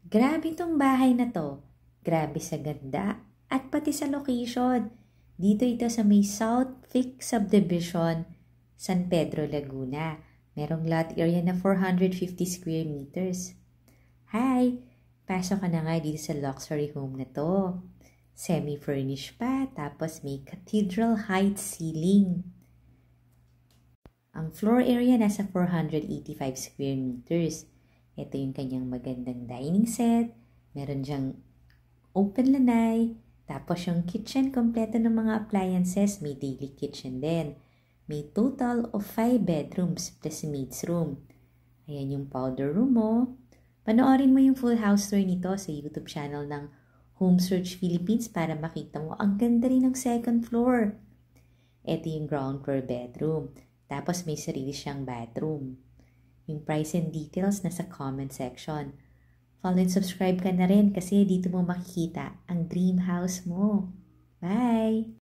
Grabe tong bahay na to. Grabe sa ganda at pati sa location. Dito ito sa may South Vic Subdivision, San Pedro, Laguna. Merong lot area na 450 square meters. Hi! Pasok ka na nga dito sa luxury home na to. Semi-furnished pa, tapos may cathedral height ceiling. Ang floor area nasa 485 square meters. Ito yung kanyang magandang dining set. Meron diyang open lanay. Tapos yung kitchen, kompleto ng mga appliances. May daily kitchen din. May total of 5 bedrooms plus maid's room. Ayan yung powder room mo. Panoorin mo yung full house tour nito sa YouTube channel ng Home Search Philippines para makita mo ang ganda rin ng second floor. Ito yung ground floor bedroom. Tapos may sarili siyang bathroom. Yung price and details nasa comment section. Follow and subscribe ka na rin kasi dito mo makikita ang dream house mo. Bye!